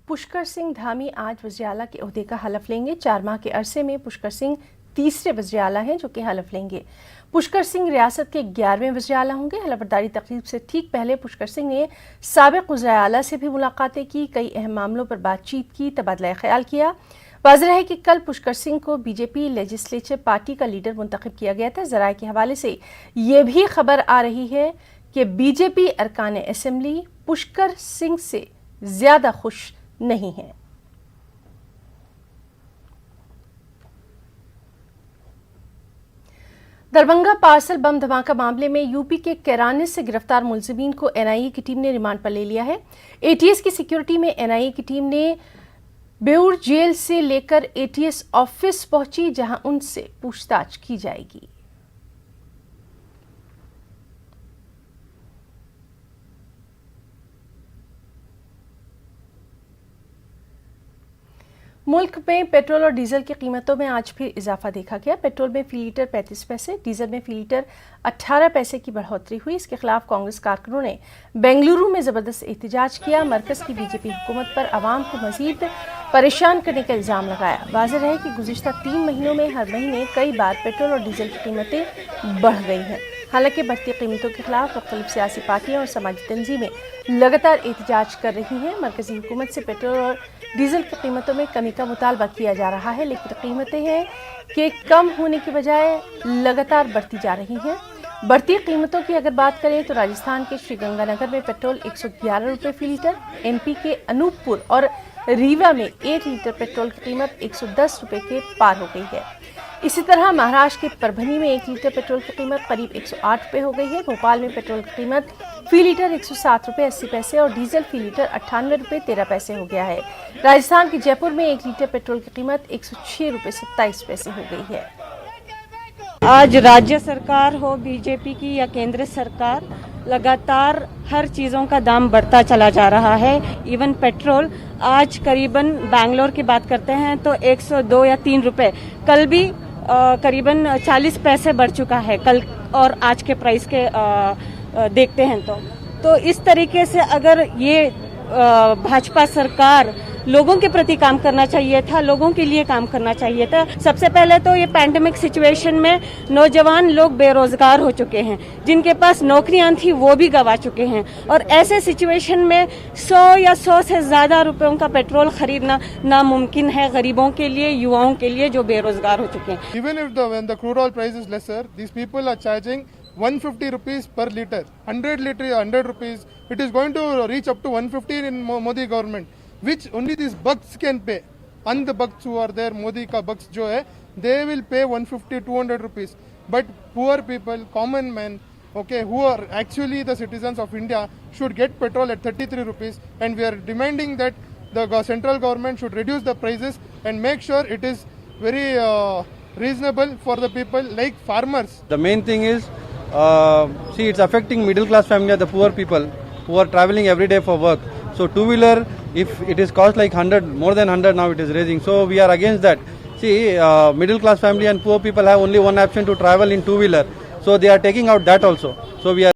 पुष्कर सिंह धामी आज वज़ीर-ए-आला के ओहदे का हलफ लेंगे। 4 माह के अरसे में पुष्कर सिंह तीसरे वज़ीर-ए-आला हैं जो कि हलफ लेंगे। पुष्कर सिंह रियासत के 11वें वज़ीर-ए-आला होंगे। हलफबरदारी तकरीब से ठीक पहले पुष्कर सिंह ने साबिक़ वज़ीर-ए-आला से भी मुलाकातें की, कई अहम मामलों पर बातचीत की, तबादला ख्याल किया। वाज़ेह है कि कल पुष्कर सिंह को बीजेपी लेजिस्लेचर पार्टी का लीडर मुंतखब किया गया था। ज़राए के हवाले से ये भी खबर आ रही है कि बीजेपी अरकान असेंबली पुष्कर सिंह से ज्यादा खुश नहीं है। दरभंगा पार्सल बम धमाका मामले में यूपी के कैराने से गिरफ्तार मुलजिमीन को एनआईए की टीम ने रिमांड पर ले लिया है। एटीएस की सिक्योरिटी में एनआईए की टीम ने बेउर जेल से लेकर एटीएस ऑफिस पहुंची, जहां उनसे पूछताछ की जाएगी। मुल्क में पेट्रोल और डीजल की कीमतों में आज फिर इजाफा देखा गया। पेट्रोल में फी लीटर 35 पैसे, डीजल में फी लीटर 18 पैसे की बढ़ोतरी हुई। इसके खिलाफ कांग्रेस कारकुनों ने बेंगलुरु में जबरदस्त एहतजाज किया। मरकज की बीजेपी हुकूमत पर आवाम को मजीद परेशान करने का इल्जाम लगाया। वाज़ेह है कि गुज़िश्ता 3 महीनों में हर महीने कई बार पेट्रोल और डीजल की कीमतें बढ़ गई हैं। हालांकि बढ़ती कीमतों के खिलाफ मुख्तलिफ सियासी पार्टियां और समाजी तंजीमें लगातार एहतजाज कर रही हैं। मरकजी हुकूमत से पेट्रोल और डीजल की कीमतों में कमी का मुतालबा किया जा रहा है, लेकिन कीमतें हैं कि कम होने की बजाय लगातार बढ़ती जा रही हैं। बढ़ती कीमतों की अगर बात करें तो राजस्थान के श्रीगंगानगर में पेट्रोल 111 रुपये फी लीटर, एमपी के अनूपपुर और रीवा में 1 लीटर पेट्रोल की कीमत 110 रुपये के पार हो गई है। इसी तरह महाराष्ट्र के परभनी में 1 लीटर पेट्रोल की कीमत करीब 108 रुपये हो गई है। भोपाल में पेट्रोल की कीमत फी लीटर 107 रुपये 80 पैसे और डीजल फी लीटर 98 रुपये 13 पैसे हो गया है। राजस्थान के जयपुर में 1 लीटर पेट्रोल की कीमत 106 रुपये 27 पैसे हो गई है। आज राज्य सरकार हो बीजेपी की या केंद्र सरकार, लगातार हर चीज़ों का दाम बढ़ता चला जा रहा है। इवन पेट्रोल आज करीबन बैंगलोर की बात करते हैं तो 102 या 3 रुपये, कल भी करीबन 40 पैसे बढ़ चुका है कल और आज के प्राइस के देखते हैं तो इस तरीके से अगर ये भाजपा सरकार लोगों के प्रति काम करना चाहिए था, लोगों के लिए काम करना चाहिए था। सबसे पहले तो ये पैंडेमिक सिचुएशन में नौजवान लोग बेरोजगार हो चुके हैं, जिनके पास नौकरियां थी वो भी गंवा चुके हैं और ऐसे सिचुएशन में 100 या 100 से ज्यादा रुपयों का पेट्रोल खरीदना नामुमकिन है गरीबों के लिए, युवाओं के लिए जो बेरोजगार हो चुके हैं। Even if when the crude oil price is lesser, these people are charging 150 rupees per liter, 100 liter 100 rupees. It is going to reach up to 150 in Modi government, which only these bucks can pay. And the bucks who are there, Modi ka bucks jo hai, they will pay 150 200 rupees. But poor people, common men, okay, who are actually the citizens of India should get petrol at 33 rupees, and we are demanding that the central government should reduce the prices and make sure it is very reasonable for the people like farmers. The main thing is, see, it's affecting middle class family, the poor people who are traveling every day for work. So two-wheeler, if it is cost like 100, more than 100 now it is raising. So we are against that. See, middle class family and poor people have only one option to travel in two-wheeler. So they are taking out that also. So we are